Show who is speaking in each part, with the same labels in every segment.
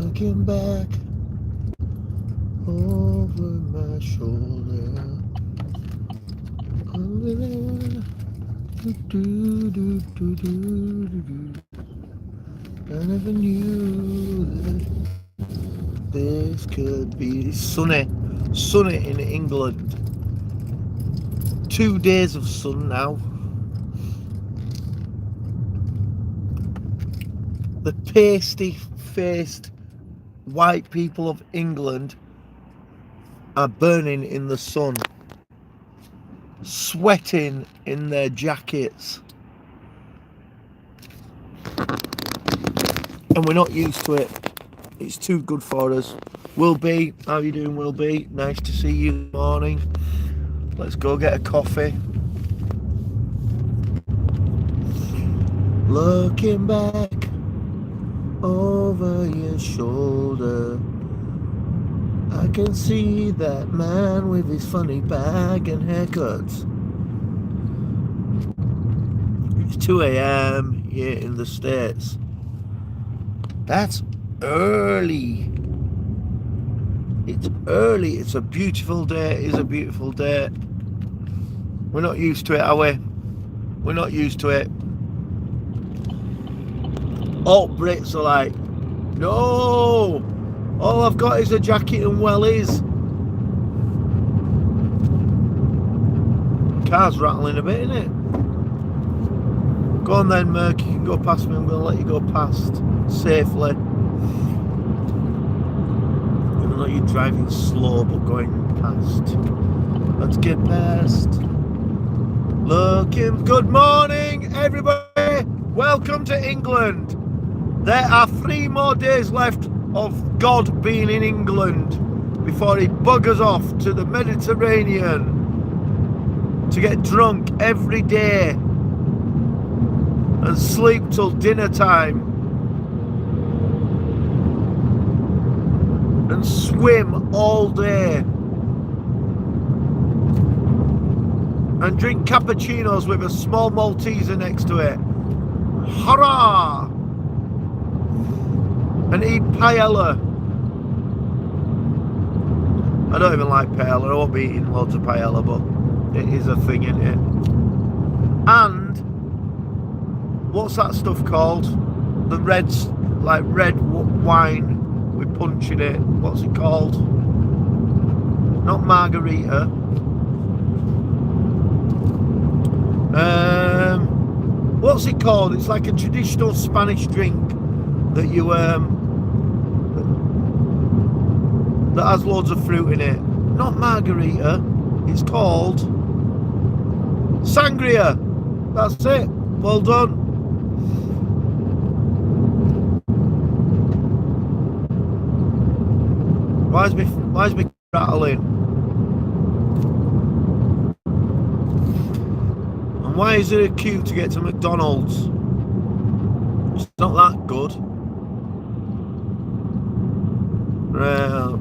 Speaker 1: Looking back over my shoulder. Over there. Do, do, do, do, do, do. I never knew that this could be sunny in England. 2 days of sun now. The pasty-faced white people of England are burning in the sun, sweating in their jackets, and we're not used to it. It's too good for us. Will B, how you doing, Will B? Nice to see you this morning. Let's go get a coffee. Looking back over your shoulder, I can see that man with his funny bag and haircuts. It's 2 a.m. here in the States. That's early. It's early. It's a beautiful day. It is a beautiful day. We're not used to it, are we? We're not used to it. All Brits are like, no, all I've got is a jacket and wellies. Car's rattling a bit, innit? Go on then, Merc, you can go past me. I'm going to let you go past safely. Even though you're driving slow, but going past. Let's get past. Looking. Good morning, everybody. Welcome to England. There are 3 more days left of God being in England before he buggers off to the Mediterranean to get drunk every day and sleep till dinner time and swim all day and drink cappuccinos with a small Malteser next to it. Hurrah! And eat paella. I don't even like paella. I won't be eating loads of paella, but it is a thing, isn't it? And what's that stuff called? The red wine with punch in it. What's it called? Not margarita. What's it called? It's like a traditional Spanish drink that you that has loads of fruit in it. Not margarita. It's called sangria. That's it. Well done. Why's me rattling? And why is it a queue to get to McDonald's? It's not that good.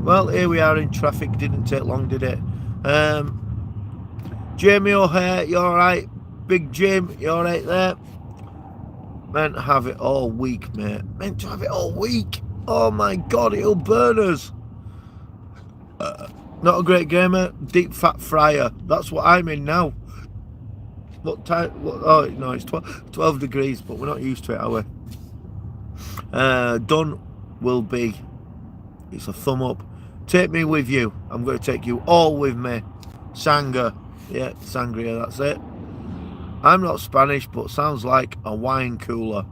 Speaker 1: Well, here we are in traffic. Didn't take long, did it? Jamie O'Hare, you alright? Big Jim, you alright there? Meant to have it all week, mate. Meant to have it all week. Oh my God, it'll burn us. Not a great gamer. Deep fat fryer. That's what I'm in now. What time? Oh no, it's 12 degrees, but we're not used to it, are we? Done will be. It's a thumb up. Take me with you. I'm going to take you all with me. Sangria. Yeah, sangria, that's it. I'm not Spanish, but sounds like a wine cooler.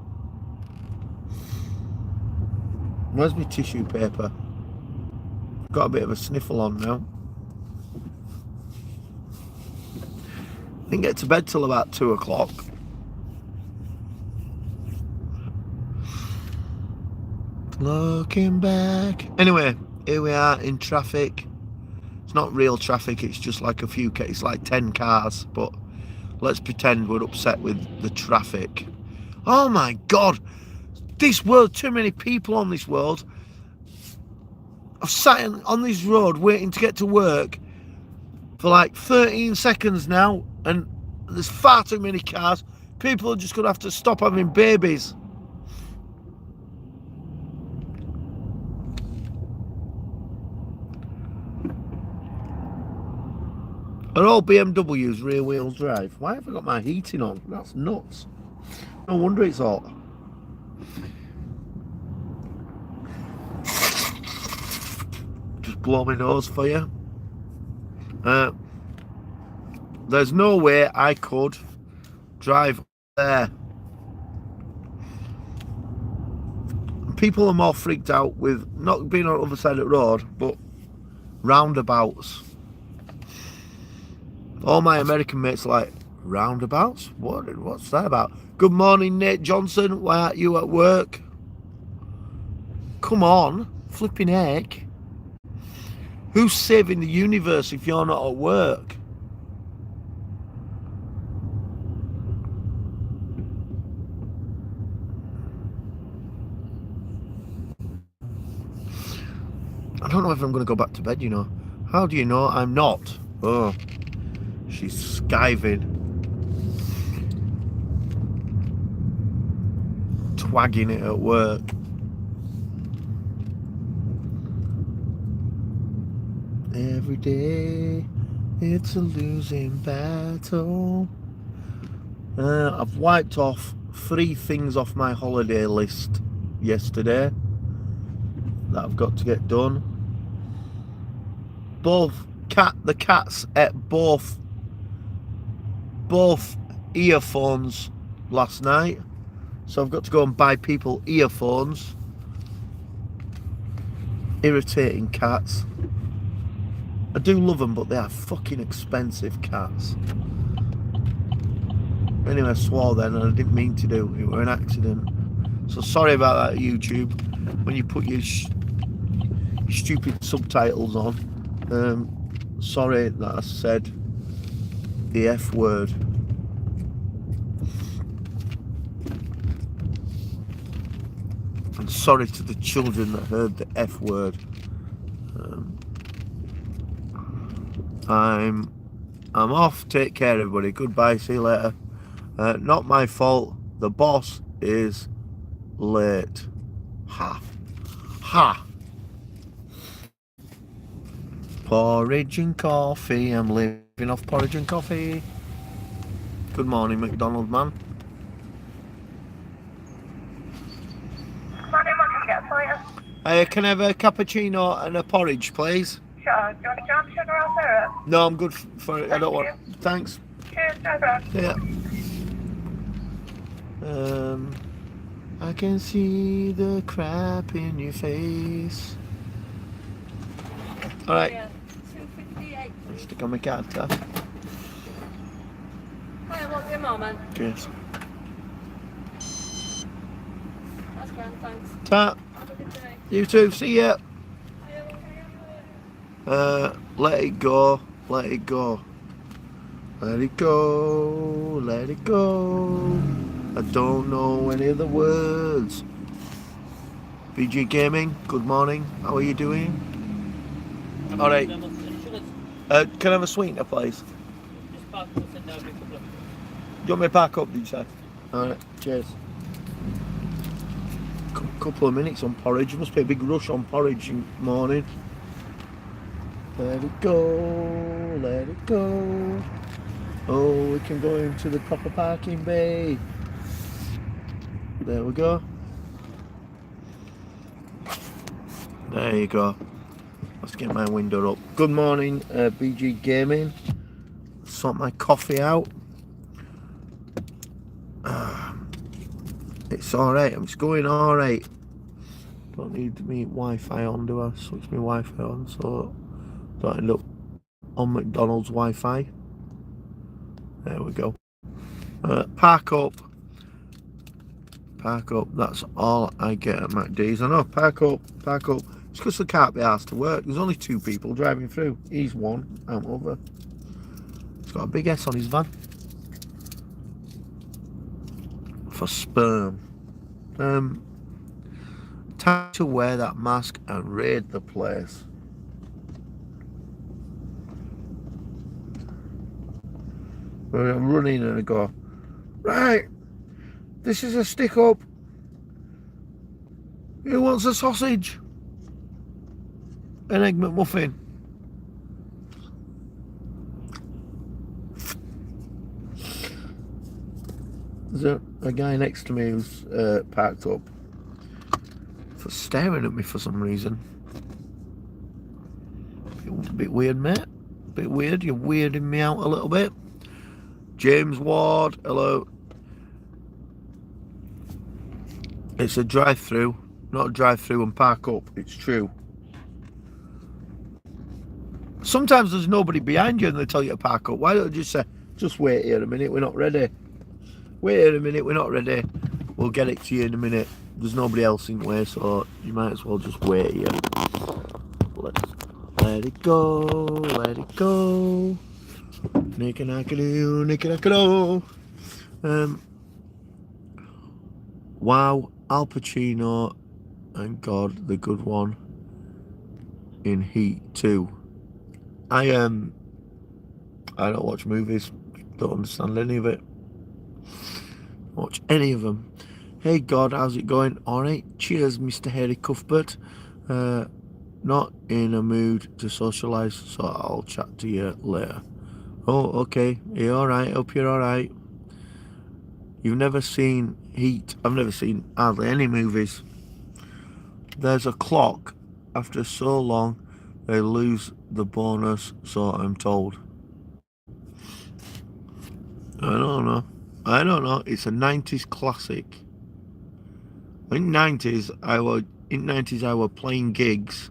Speaker 1: Where's my tissue paper? Got a bit of a sniffle on now. Didn't get to bed till about 2 o'clock. Looking back. Anyway, here we are in traffic. It's not real traffic, it's just like a few, it's like 10 cars, but let's pretend we're upset with the traffic. Oh my God, this world, too many people on this world. I've sat on this road waiting to get to work for like 13 seconds now, and there's far too many cars. People are just going to have to stop having babies. Are all BMWs rear wheel drive? Why have I got my heating on? That's nuts. No wonder it's hot. Just blow my nose for you. There's no way I could drive there. People are more freaked out with not being on the other side of the road, but roundabouts. All my American mates are like, roundabouts? What's that about? Good morning, Nate Johnson. Why aren't you at work? Come on, flipping heck. Who's saving the universe if you're not at work? I don't know if I'm going to go back to bed, you know. How do you know I'm not? Oh, she's skiving. Twagging it at work. Every day, it's a losing battle. I've wiped off 3 things off my holiday list yesterday that I've got to get done. The cats ate both earphones last night, so I've got to go and buy people earphones. Irritating cats. I do love them, but they are fucking expensive cats. Anyway, I swore then, and I didn't mean to do. It was an accident. So sorry about that, YouTube. When you put your stupid subtitles on. Sorry that I said the F word. And sorry to the children that heard the F word. I'm off. Take care, everybody. Goodbye. See you later. Not my fault. The boss is late. Ha. Ha. Porridge and coffee. I'm living off porridge and coffee. Good morning, McDonald man.
Speaker 2: Morning, what can I get for you?
Speaker 1: Can I have a cappuccino and a porridge, please?
Speaker 2: Sure. Do you want jam, sugar or syrup?
Speaker 1: No, I'm good for it. I don't want. Thanks.
Speaker 2: Cheers, driver.
Speaker 1: Yeah. I can see the crap in your face. All right.
Speaker 3: Yeah, 258.
Speaker 1: Stick on my card.
Speaker 3: Hi, I won't be a moment.
Speaker 1: Cheers.
Speaker 3: That's grand, thanks.
Speaker 1: Ta.
Speaker 3: Have a good day.
Speaker 1: You too. See ya.
Speaker 3: Are you okay?
Speaker 1: Let it go. Let it go. Let it go. Let it go. I don't know any of the words. BG Gaming, good morning. How are you doing? All right. Can I have a sweetener, please?
Speaker 4: Just park up and down.
Speaker 1: Do you want me to park up, did you say? Alright, cheers. Couple of minutes on porridge. Must be a big rush on porridge in the morning. Let it go, let it go. Oh, we can go into the proper parking bay. There we go. There you go. Let's get my window up. Good morning, BG Gaming. Sort my coffee out. It's alright. It's going alright. Don't need me Wi-Fi on, do I? Switch my Wi-Fi on so don't end up on McDonald's Wi-Fi. There we go. Park up. Park up. That's all I get at McD's. I know. Park up. Park up. It's because they can't be asked to work. There's only 2 people driving through. He's one. I'm over. He's got a big S on his van. For sperm. Time to wear that mask and raid the place. I'm running and I go, right, this is a stick up. Who wants a sausage? An egg McMuffin. a guy next to me who's parked up for staring at me for some reason. Bit weird, mate. Bit weird. You're weirding me out a little bit. James Ward, hello. It's a drive-through, not a drive-through and park up. It's true. Sometimes there's nobody behind you and they tell you to park up. Why don't you just say, just wait here a minute, we're not ready. Wait here a minute, we're not ready. We'll get it to you in a minute. There's nobody else in the way, so you might as well just wait here. Let it go, let it go. Nick-a-nack-a-doo. Wow, Al Pacino and God, the good one in Heat 2. I don't watch movies, don't understand any of it. Watch any of them. Hey God, how's it going? Alright, cheers Mr. Harry Cuthbert. Not in a mood to socialise, so I'll chat to you later. Oh, okay, are you alright? Hope you're alright. You've never seen Heat? I've never seen hardly any movies. There's a clock. After so long, they lose the bonus, so I'm told. I don't know. It's a 90s classic. In 90s I were playing gigs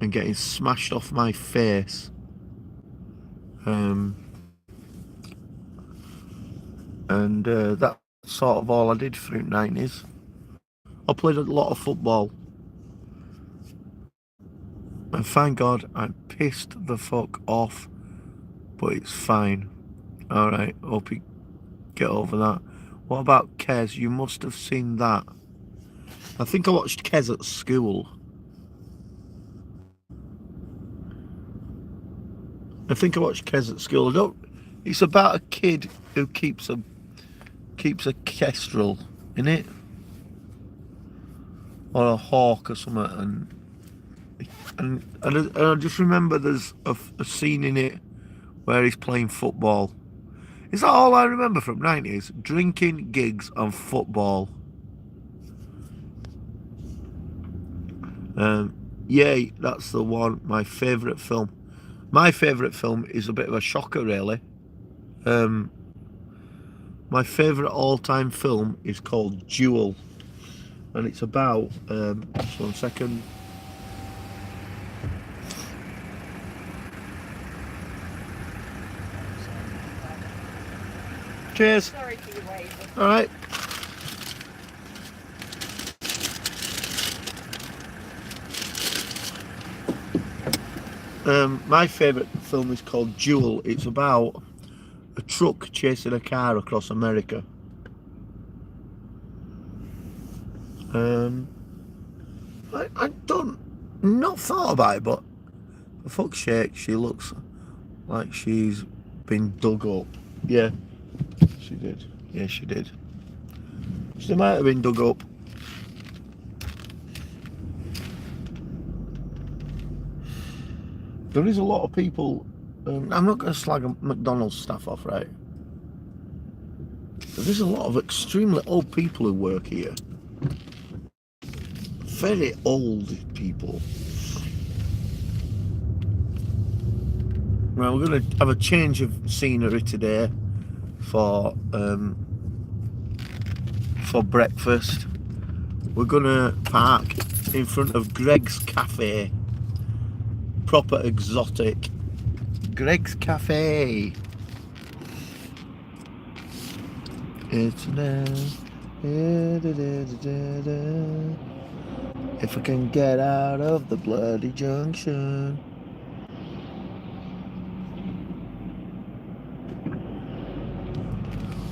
Speaker 1: and getting smashed off my face. That's sort of all I did through the 90s. I played a lot of football. And thank God I'm pissed the fuck off, but it's fine. Alright, hope you get over that. What about Kes? You must have seen that. I think I watched Kes at school. It's about a kid who keeps a kestrel in it, or a hawk or something, and I just remember there's a scene in it where he's playing football. Is that all I remember from 90s? Drinking, gigs and football. Yay, that's the one. My favourite film. My favourite film is a bit of a shocker, really. My favourite all-time film is called Duel, and it's about just 1 second. Cheers.
Speaker 3: Sorry for your wait.
Speaker 1: All right. My favourite film is called Duel. It's about a truck chasing a car across America. I don't not thought about it, but for fuck's sake, she looks like she's been dug up. Yeah, she did. Yeah, she did. She might have been dug up. There is a lot of people. I'm not going to slag McDonald's staff off, right? There's a lot of extremely old people who work here. Very old people. Right, we're going to have a change of scenery today for breakfast. We're going to park in front of Greg's Cafe. Proper exotic. Greg's Cafe. It's now. If I can get out of the bloody junction.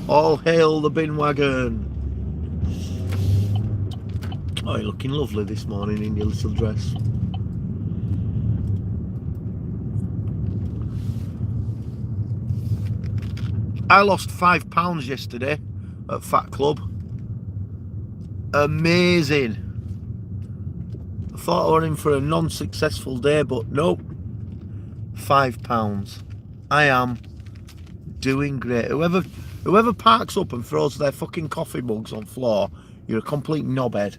Speaker 1: All hail the bin wagon. Oh, you're looking lovely this morning in your little dress. I lost £5 yesterday at Fat Club. Amazing. I thought I were in for a non-successful day, but nope. £5. I am doing great. Whoever Whoever parks up and throws their fucking coffee mugs on floor, you're a complete knobhead.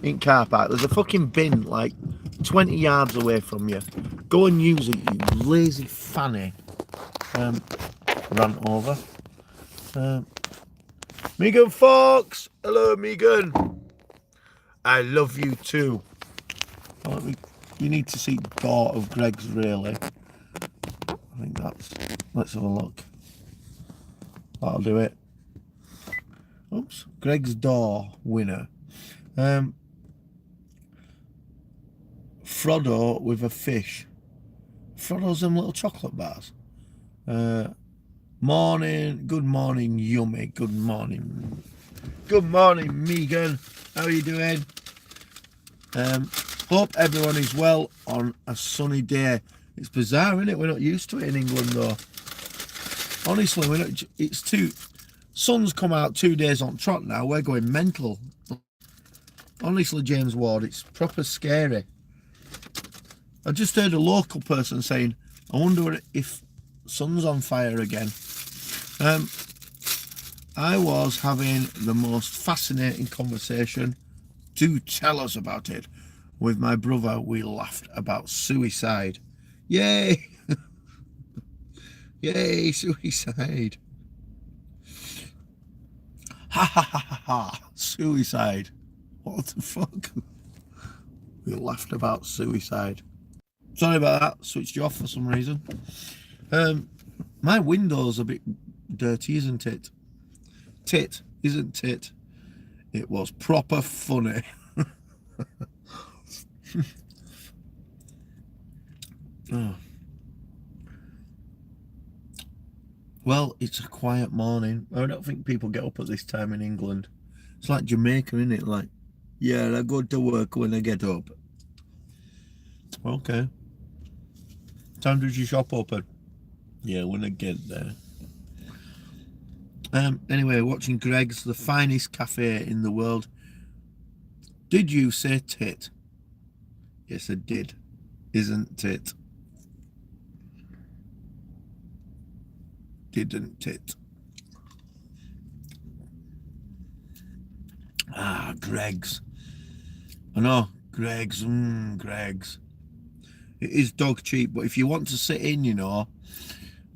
Speaker 1: In car park, there's a fucking bin like 20 yards away from you. Go and use it, you lazy fanny. Ran over. Megan Fox! Hello, Megan. I love you too. You need to see door of Greg's, really. I think that's... Let's have a look. That'll do it. Oops. Greg's door winner. Frodo with a fish. Frodo's them little chocolate bars. Morning. Good morning, Yummy. Good morning. Good morning, Megan. How are you doing? Hope everyone is well on a sunny day. It's bizarre, isn't it? We're not used to it in England, though. Honestly, we're not. It's too. Sun's come out 2 days on trot now. We're going mental. Honestly, James Ward, it's proper scary. I just heard a local person saying, I wonder if sun's on fire again. I was having the most fascinating conversation. Do tell us about it. With my brother, we laughed about suicide. Yay! Yay, suicide. Ha ha ha ha ha. Suicide. What the fuck? We laughed about suicide. Sorry about that. Switched you off for some reason. My window's a bit dirty, isn't it? Tit, isn't it? It was proper funny. Oh. Well, it's a quiet morning. I don't think people get up at this time in England. It's like Jamaica, isn't it? Like, yeah, I go to work when I get up. Okay. Time does your shop open? Yeah, when I get there. Anyway, watching Greg's, the finest cafe in the world. Did you say tit? Yes, I did. Isn't it? Didn't it? Ah, Greg's. I know, Greg's. Greg's. It is dog cheap, but if you want to sit in, you know,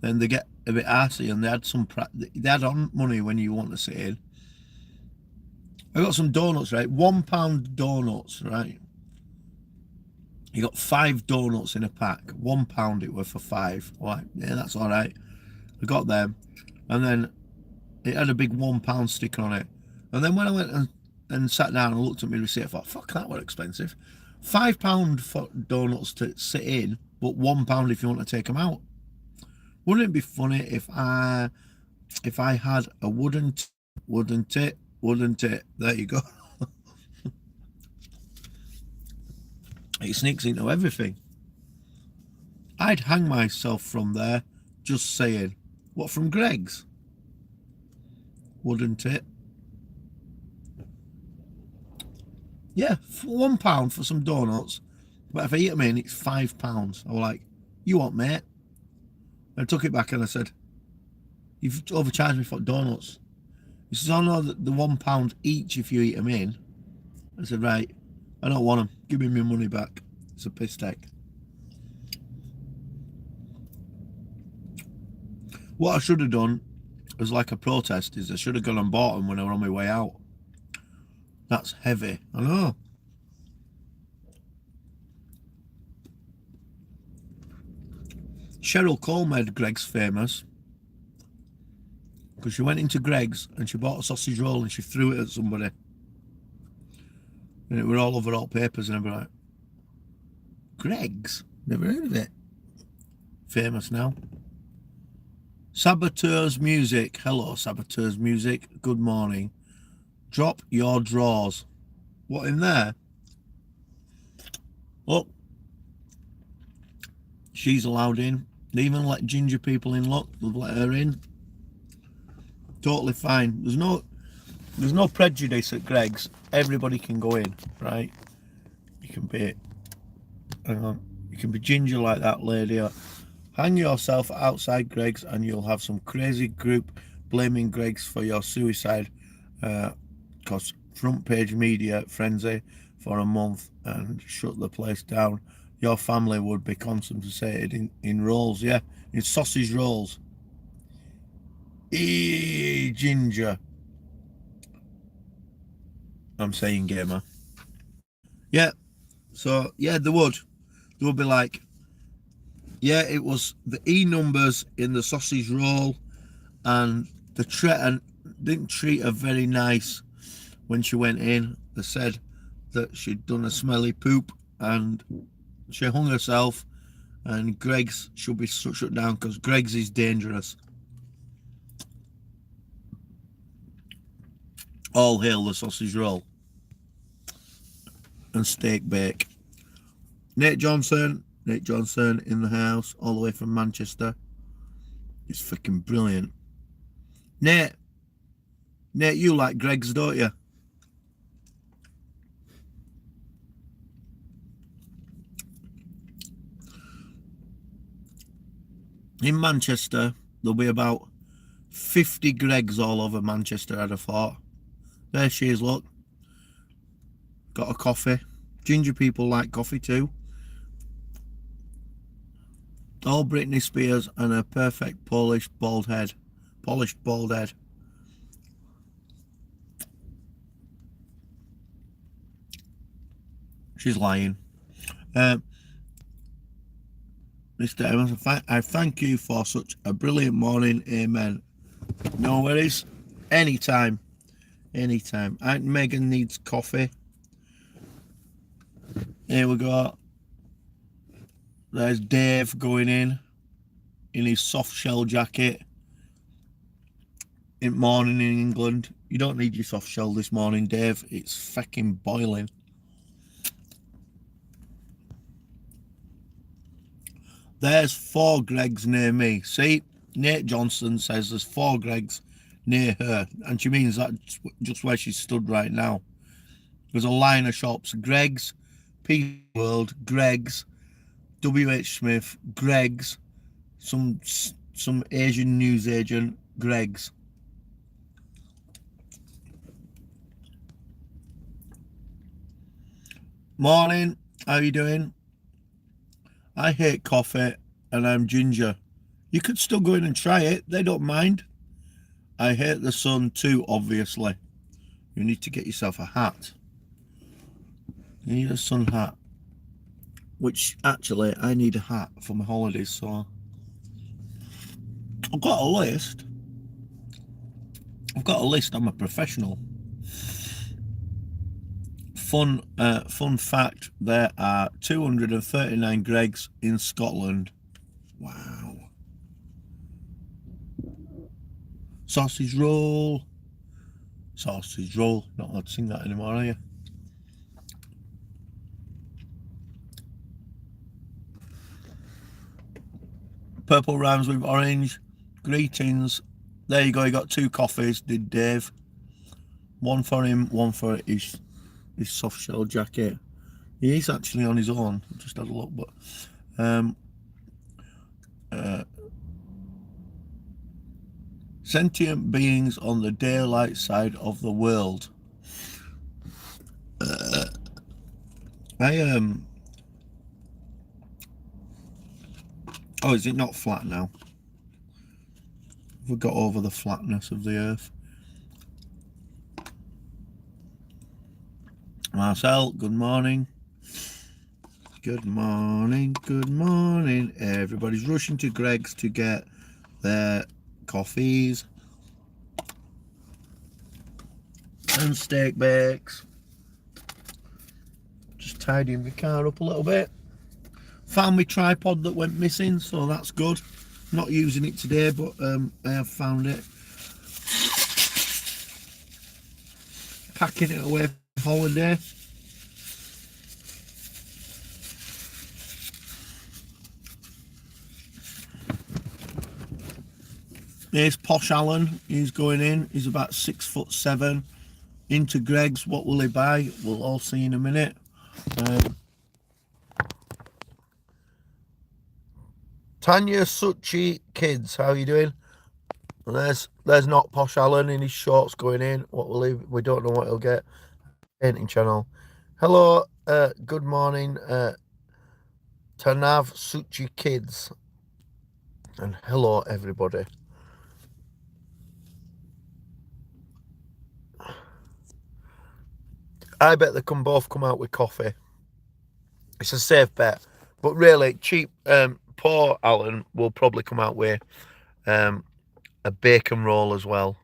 Speaker 1: then they get a bit arsey, and they add on money when you want to sit in. I got some donuts, right? £1 donuts, right? You got 5 donuts in a pack. £1 it were for 5. Like, yeah, that's all right. I got them, and then it had a big £1 sticker on it. And then when I went and sat down and looked at my receipt, I thought, fuck, that was expensive. £5 for donuts to sit in, but £1 if you want to take them out. Wouldn't it be funny if I had a wouldn't it? There you go. It sneaks into everything. I'd hang myself from there, just saying. What, from Greg's? Wouldn't it? Yeah, for £1 for some donuts. But if I eat them in, it's £5. I was like, you what, mate? I took it back and I said, you've overcharged me for donuts. He says, oh no, the £1 each if you eat them in. I said, right, I don't want them. Give me my money back. It's a piss take. What I should have done as like a protest is I should have gone and bought them when I were on my way out. That's heavy, I know. Cheryl Cole made Greg's famous because she went into Greg's and she bought a sausage roll and she threw it at somebody. And it were all over all papers and everything. Like, Greg's? Never heard of it. Famous now. Saboteurs Music. Hello, Saboteurs Music. Good morning. Drop your drawers. What in there? Look. She's allowed in. They even let ginger people in. Look, they've let her in. Totally fine. There's no prejudice at Greg's. Everybody can go in, right? You can be, hang on, you can be ginger like that lady. Hang yourself outside Greg's and you'll have some crazy group blaming Greggs for your suicide because front page media frenzy for a month and shut the place down. Your family would be concentrated in rolls, yeah, in sausage rolls. Ginger. I'm saying gamer. Yeah, so yeah, they would be like, yeah, it was the E numbers in the sausage roll, and and didn't treat her very nice when she went in. They said that she'd done a smelly poop and she hung herself, and Greggs should be shut down because Greggs is dangerous. All hail the sausage roll and steak bake. Nate Johnson in the house, all the way from Manchester. It's freaking brilliant. Nate, you like Greggs, don't you? In Manchester, there'll be about 50 Greggs all over Manchester, I'd have thought. There she is, look. Got a coffee. Ginger people like coffee too. All Britney Spears and her perfect polished bald head. She's lying. Mr. Evans, I thank you for such a brilliant morning. Amen. No worries. Anytime. Megan needs coffee. Here we go. There's Dave going in his soft shell jacket. In morning in England. You don't need your soft shell this morning, Dave. It's fucking boiling. There's 4 Greggs near me. See, Nate Johnson says there's 4 Greggs near her, and she means that just where she stood right now. There's a line of shops: Greggs, P World, Greggs, WH Smith, Greggs, some Asian newsagent, Greggs. Morning, how you doing? I hate coffee and I'm ginger. You could still go in and try it, they don't mind. I hate the sun too, obviously. You need to get yourself a hat. You need a sun hat. Which, actually, I need a hat for my holidays, so... I've got a list. I'm a professional. Fun fact, there are 239 Greggs in Scotland. Wow. Sausage roll. Not allowed to sing that anymore, are you? Purple rhymes with orange. Greetings. There you go, you got 2 coffees, did Dave. One for him, one for his soft shell jacket. He's actually on his own. Just had a look, but sentient beings on the daylight side of the world. Oh, is it not flat now? We got over the flatness of the earth. Marcel, good morning. Good morning. Everybody's rushing to Greggs to get their coffees and steak bakes. Just tidying the car up a little bit. Found my tripod that went missing, so that's good. Not using it today, but I have found it. Packing it away for holiday. Here's Posh Alan. He's going in. He's about 6'7". Into Greggs. What will he buy? We'll all see in a minute. Tanya Suchi Kids, how are you doing? And there's not Posh Alan in his shorts going in. What will he? We don't know what he'll get. Painting channel. Hello, good morning, Tanav Suchi kids, and hello everybody. I bet they can both come out with coffee. It's a safe bet, but really cheap. Poor Alan will probably come out with a bacon roll as well.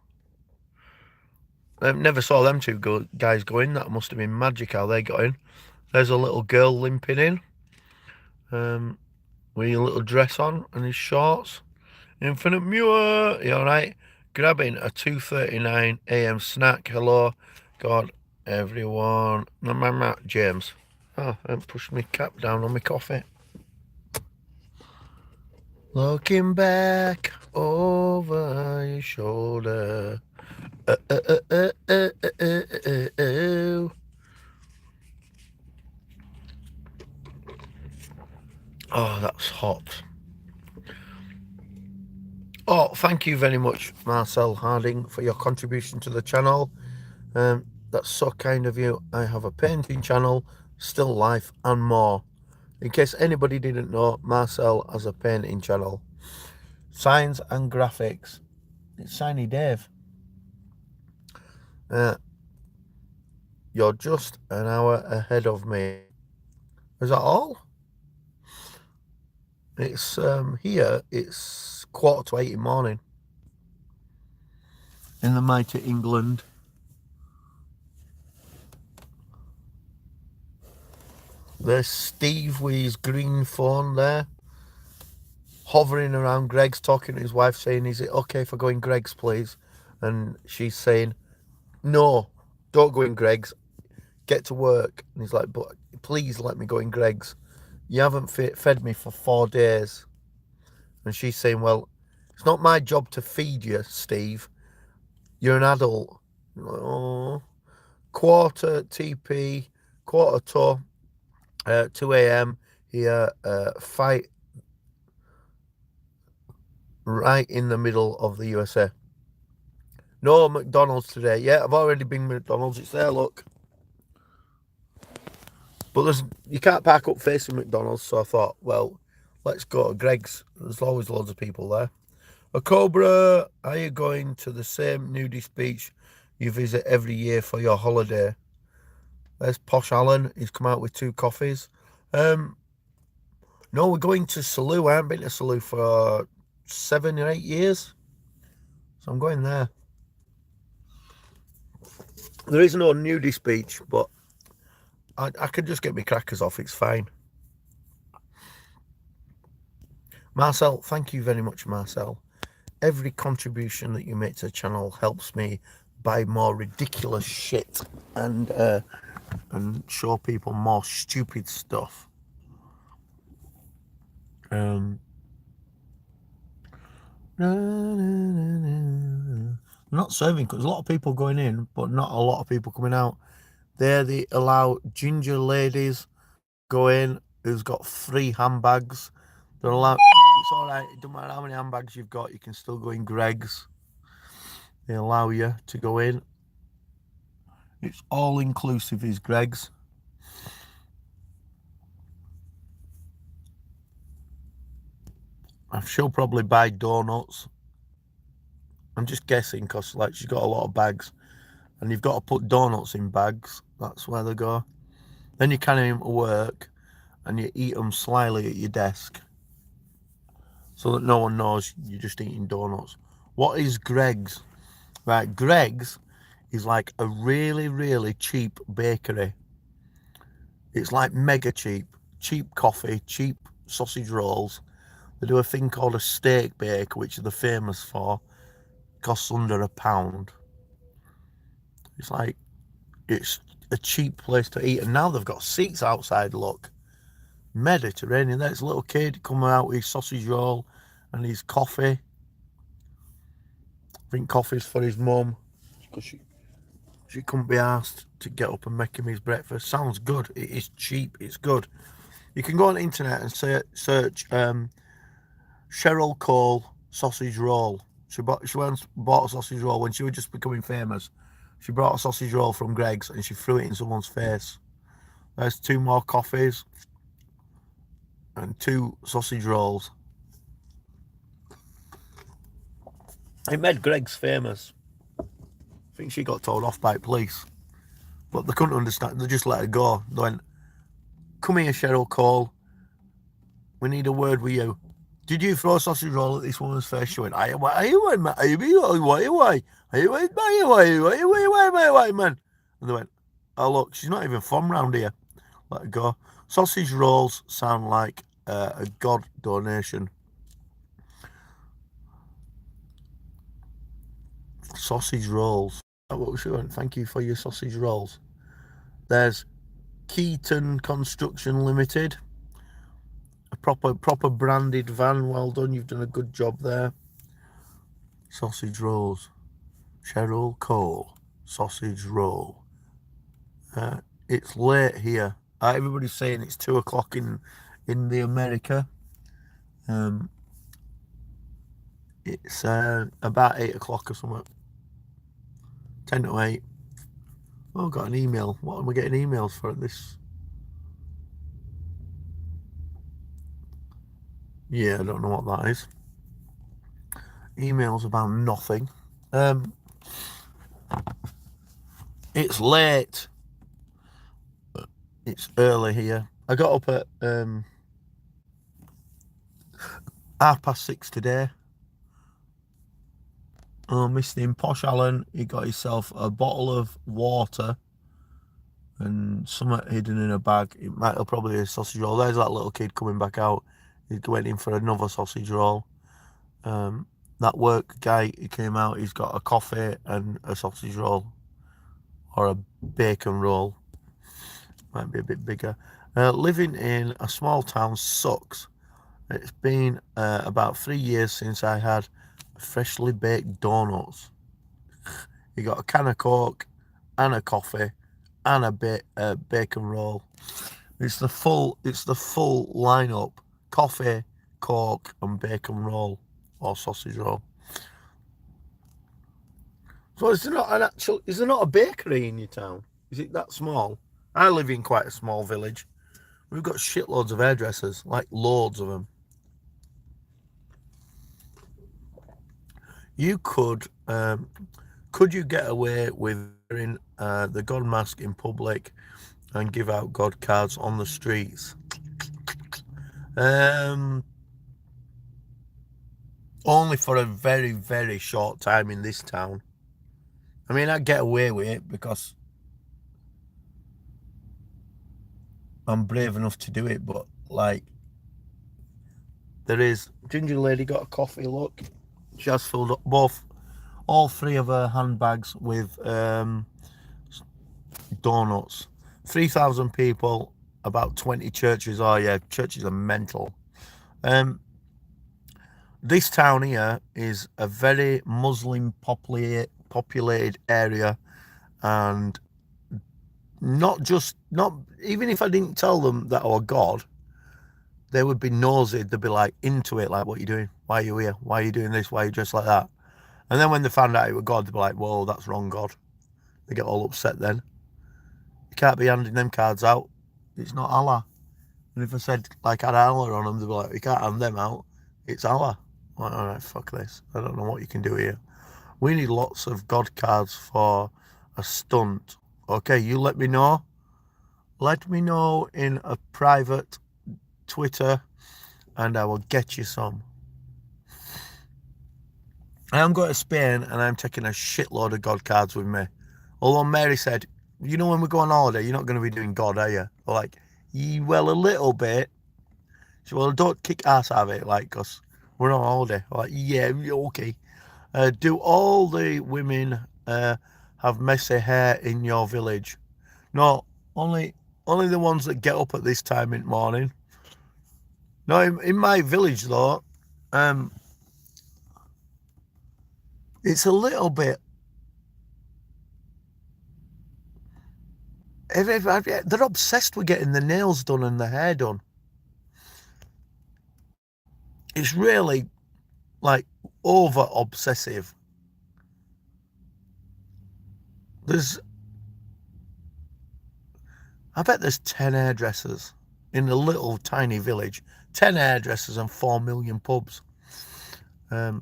Speaker 1: I never saw them two guys go in. That must have been magic how they got in. There's a little girl limping in, with your little dress on and his shorts. Infinite Muir, you alright? Grabbing a 2:39 a.m. snack. Hello, God, everyone. James. Oh, I haven't pushed my cap down on my coffee. Looking back over your shoulder. Oh, that's hot. Oh, thank you very much, Marcel Harding, for your contribution to the channel. That's so kind of you. I have a painting channel, still life, and more. In case anybody didn't know, Marcel has a painting channel. Signs and graphics. It's Shiny Dave. You're just an hour ahead of me. Is that all? It's here. It's 7:45 in the morning in the mighty England. There's Steve with his green phone there, hovering around Greg's, talking to his wife, saying, "Is it okay if I go in Greg's, please?" And she's saying, "No, don't go in Greg's. Get to work." And he's like, "But please let me go in Greg's. You haven't fed me for 4 days." And she's saying, "Well, it's not my job to feed you, Steve. You're an adult." Like, oh, quarter TP, quarter to 2 a.m. here, fight right in the middle of the USA. No McDonald's today. Yeah, I've already been McDonald's. It's there, look. But you can't park up facing McDonald's, so I thought, well, let's go to Greg's. There's always loads of people there. A Cobra, are you going to the same nudist beach you visit every year for your holiday? There's Posh Alan. He's come out with 2 coffees. No, we're going to Salou. I haven't been to Salou for 7 or 8 years. So I'm going there. There is no nudist beach, but I can just get my crackers off. It's fine. Marcel, thank you very much, Marcel. Every contribution that you make to the channel helps me buy more ridiculous shit and show people more stupid stuff. Not serving, because a lot of people going in, but not a lot of people coming out. There they allow ginger ladies go in who's got 3 handbags. They're allowed. It's all right. It doesn't matter how many handbags you've got. You can still go in Greg's. They allow you to go in. It's all inclusive is Greg's. She'll probably buy donuts. I'm just guessing because like she's got a lot of bags, and you've got to put donuts in bags. That's where they go. Then you carry them to work, and you eat them slyly at your desk, so that no one knows you're just eating donuts. What is Greg's? Right, Greg's is like a really, really cheap bakery. It's like mega cheap. Cheap coffee, cheap sausage rolls. They do a thing called a steak bake, which they're famous for. Costs under £1. It's like, it's a cheap place to eat. And now they've got seats outside, look. Mediterranean. There's a little kid coming out with his sausage roll and his coffee. I think coffee's for his mum, because she couldn't be asked to get up and make him his breakfast. Sounds good. It is cheap. It's good. You can go on the internet and search Cheryl Cole sausage roll. She once bought a sausage roll when she was just becoming famous. She brought a sausage roll from Greggs and she threw it in someone's face. There's 2 more coffees and 2 sausage rolls. It made Greggs famous. I think she got told off by police. But they couldn't understand. They just let her go. They went, "Come here, Cheryl Cole. We need a word with you. Did you throw a sausage roll at this woman's face?" She went, man? And they went, "Oh, look, she's not even from round here. Let her go." Sausage rolls sound like a God donation. Sausage rolls. Oh, she went, "Thank you for your sausage rolls." There's Keaton Construction Limited. A proper branded van. Well done, you've done a good job there. Sausage rolls. Cheryl Cole. Sausage roll. It's late here. Everybody's saying it's 2 o'clock in the America. It's about 8 o'clock or something. 10 to 8. Oh, I got an email. What am I getting emails for this? Yeah, I don't know what that is. Emails about nothing. It's late. It's early here. I got up at 6:30 today. Oh, missed him. Posh Alan, he got himself a bottle of water and something hidden in a bag. It might have probably a sausage roll. There's that little kid coming back out. He went in for another sausage roll. That work guy, he came out, he's got a coffee and a sausage roll. Or a bacon roll. Might be a bit bigger. Living in a small town sucks. It's been about 3 years since I had freshly baked donuts. You got a can of Coke and a coffee and a bacon roll. It's the full lineup: coffee, Coke, and bacon roll or sausage roll. So is there not a bakery in your town? Is it that small? I live in quite a small village. We've got shitloads of hairdressers, like loads of them. You could you get away with wearing the God mask in public and give out God cards on the streets? Only for a very, very short time in this town. I mean, I'd get away with it because I'm brave enough to do it, but like, there is Ginger Lady got a coffee. Look, she has filled up all 3 of her handbags with donuts. 3,000 people, about 20 churches. Oh yeah, churches are mental. This town here is a very Muslim populated area, and not even if I didn't tell them that I was God, they would be nosy. They'd be like into it, like, "What are you doing? Why are you here? Why are you doing this? Why are you dressed like that?" And then when they found out it was God, they'd be like, "Whoa, that's wrong, God." They get all upset then. You can't be handing them cards out. It's not Allah. And if I said, like, I had Allah on them, they'd be like, "You can't hand them out. It's Allah." I'm like, all right, fuck this. I don't know what you can do here. We need lots of God cards for a stunt. Okay, you let me know. Let me know in a private Twitter and I will get you some. I am going to Spain and I'm taking a shitload of God cards with me. Although Mary said, "You know, when we go on holiday, you're not going to be doing God, are you?" I'm like, well, a little bit. She said, "Well, don't kick ass out of it, like, because we're on holiday." I'm like, "Yeah, okay." Do all the women have messy hair in your village? No, only the ones that get up at this time in the morning. No, in my village though, it's a little bit. They're obsessed with getting the nails done and the hair done. It's really like over obsessive. I bet there's 10 hairdressers in a little tiny village. 10 hairdressers and 4 million pubs. I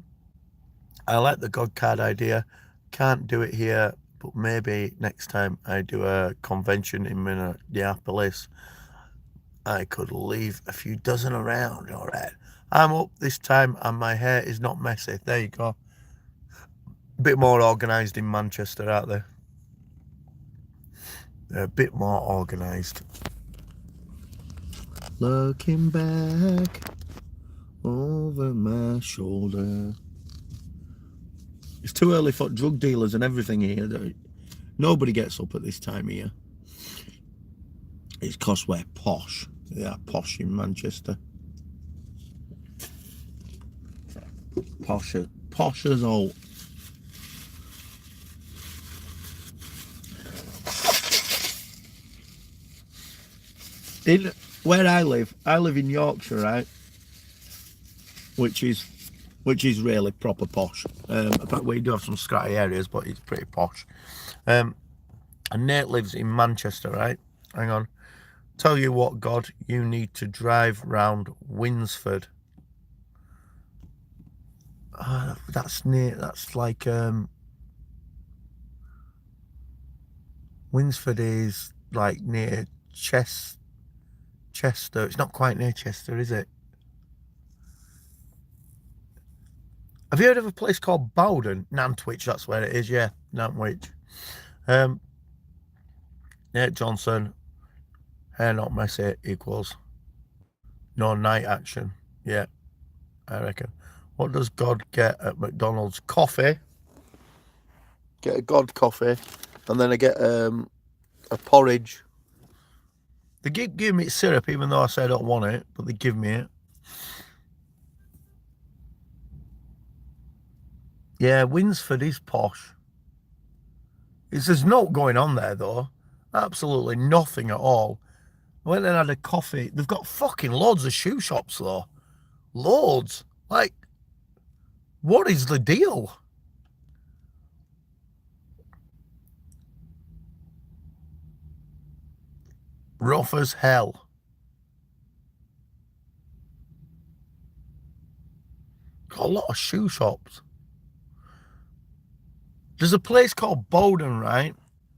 Speaker 1: like the God card idea. Can't do it here, but maybe next time I do a convention in Minneapolis, I could leave a few dozen around. All right. I'm up this time and my hair is not messy. There you go. A bit more organised in Manchester, aren't they? They're a bit more organised. Looking back over my shoulder. It's too early for drug dealers and everything here. Nobody gets up at this time of year. It's because we're posh. They are posh in Manchester. Posh as all. In where I live in Yorkshire, right? Which is really proper posh. We do have some scratty areas, but it's pretty posh. And Nate lives in Manchester, right? Hang on. Tell you what, God, you need to drive round Winsford. That's near. That's like Winsford is like near Chester. It's not quite near Chester, is it? Have you heard of a place called Bowden? Nantwich, that's where it is, yeah. Nantwich. Nate Johnson, hair not messy equals no night action. Yeah, I reckon. What does God get at McDonald's? Coffee. Get a God coffee. And then I get a porridge. They give me syrup, even though I say I don't want it, but they give me it. Yeah, Winsford is posh. There's no going on there, though. Absolutely nothing at all. I went and had a coffee. They've got fucking loads of shoe shops, though. Loads. Like, what is the deal? Rough as hell. Got a lot of shoe shops. There's a place called Bowden, right?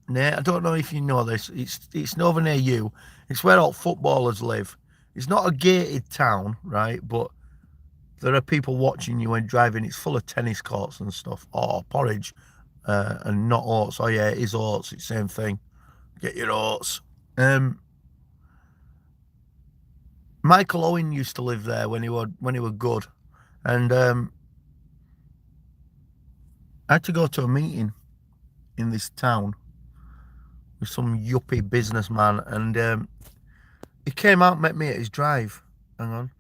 Speaker 1: Nate, I don't know if you know this. It's over near you. It's where all footballers live. It's not a gated town, right? But there are people watching you when driving. It's full of tennis courts and stuff. Oh, porridge and not oats. Oh, yeah, it is oats. It's the same thing. Get your oats. Michael Owen used to live there when he were good. And I had to go to a meeting in this town with some yuppie businessman, and he came out and met me at his drive. Hang on.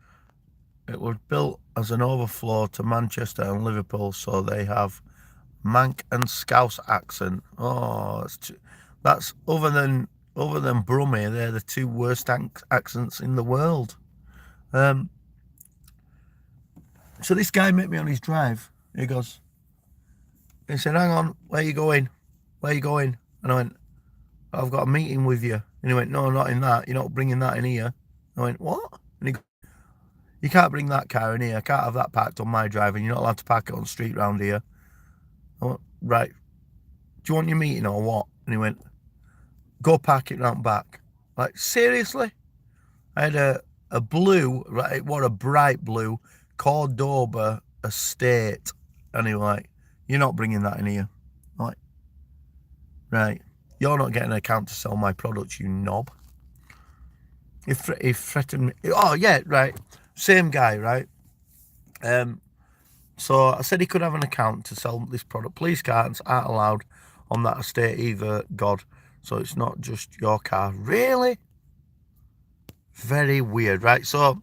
Speaker 1: It was built as an overflow to Manchester and Liverpool, so they have Manc and Scouse accent. Oh, that's other than Brummie, they're the two worst accents in the world. So this guy met me on his drive. He said, hang on, where you going? Where you going? And I went, I've got a meeting with you. And he went, no, not in that. You're not bringing that in here. I went, what? And he goes, you can't bring that car in here. I can't have that parked on my drive, and you're not allowed to park it on the street round here. I went, right. Do you want your meeting or what? And he went, go park it round back. Like, seriously? I had a blue, right, what a bright blue Cordoba estate. And he was like, you're not bringing that in here. I'm like, right. You're not getting an account to sell my products, you knob. He threatened me. Oh, yeah, right. Same guy, right? So I said he could have an account to sell this product. Police cars aren't allowed on that estate either, God. So it's not just your car. Really? Very weird, right? So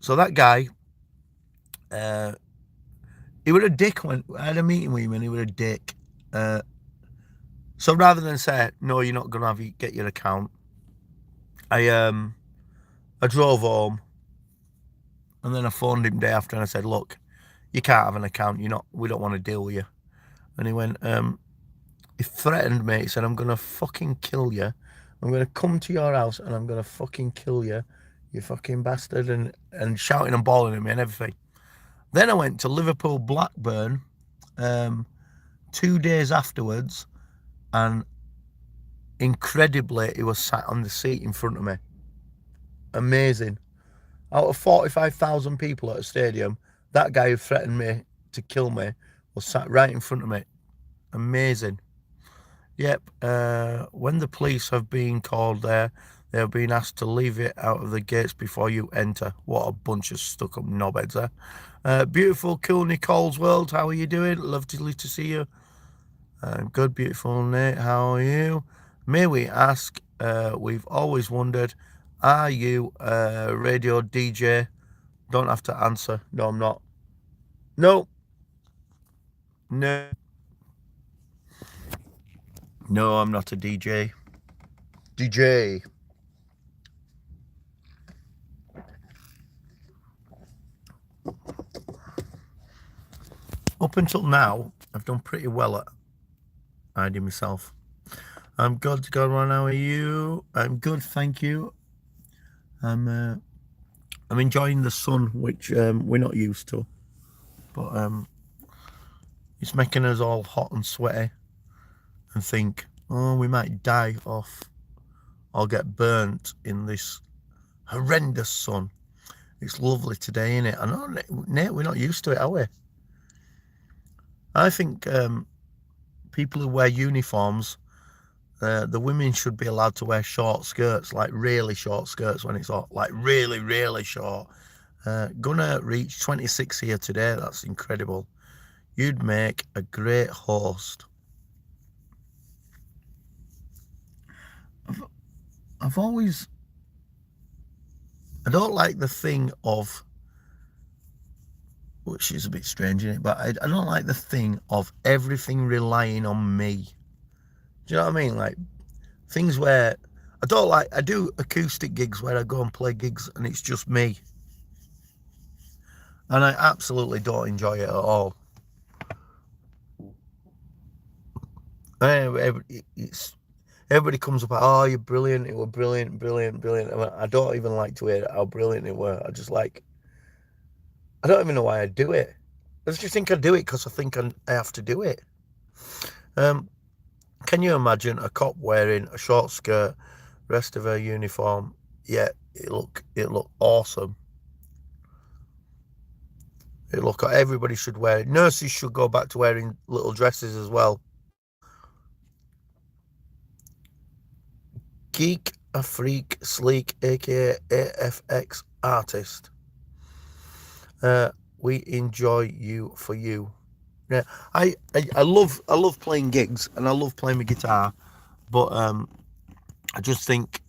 Speaker 1: that guy, he was a dick when I had a meeting with him, and he was a dick. So rather than say, no, you're not going to get your account, I drove home, and then I phoned him day after and I said, look, you can't have an account. We don't want to deal with you. And he went, he threatened me. He said, I'm going to fucking kill you. I'm going to come to your house and I'm going to fucking kill you, you fucking bastard, and shouting and bawling at me and everything. Then I went to Liverpool Blackburn 2 days afterwards, and incredibly, he was sat on the seat in front of me. Amazing. Out of 45,000 people at a stadium, that guy who threatened me to kill me was sat right in front of me. Amazing. Yep, when the police have been called there, they have been asked to leave it out of the gates before you enter. What a bunch of stuck-up knobheads there. Beautiful, cool Nicole's World, how are you doing? Lovely to see you. Good, beautiful Nate, how are you? May we ask, we've always wondered, are you a radio DJ? Don't have to answer. No, I'm not. No. No. No, I'm not a DJ. DJ. Up until now, I've done pretty well at hiding myself. I'm good to go right now. Are you? I'm good, thank you. I'm enjoying the sun, which we're not used to, but it's making us all hot and sweaty, and think, oh, we might die off or get burnt in this horrendous sun. It's lovely today, isn't it? I know, Nate, we're not used to it, are we? I think people who wear uniforms, the women should be allowed to wear short skirts, like really short skirts when it's hot, like really, really short. Gonna reach 26 here today. That's incredible. You'd make a great host. I've always, I don't like the thing of, which is a bit strange, isn't it? But I don't like the thing of everything relying on me. Do you know what I mean? Like things where I do acoustic gigs where I go and play gigs and it's just me. And I absolutely don't enjoy it at all. Everybody comes up, oh, you're brilliant, it was brilliant, brilliant, brilliant. I don't even like to hear how brilliant it were. I don't even know why I do it. I just think I do it because I think I have to do it. Can you imagine a cop wearing a short skirt, rest of her uniform? Yeah, it look awesome. Everybody should wear it. Nurses should go back to wearing little dresses as well. Geek, a freak, sleek, aka AFX artist. We enjoy you for you. Yeah, I love playing gigs and I love playing my guitar, but I just think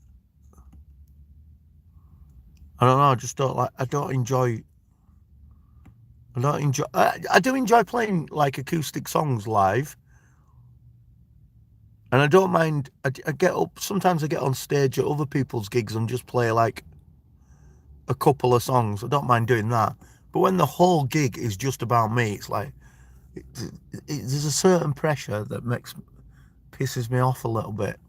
Speaker 1: I don't know. I don't enjoy. I do enjoy playing like acoustic songs live, and I don't mind. I get up. Sometimes I get on stage at other people's gigs and just play like a couple of songs. I don't mind doing that. But when the whole gig is just about me, it's like there's a certain pressure that pisses me off a little bit.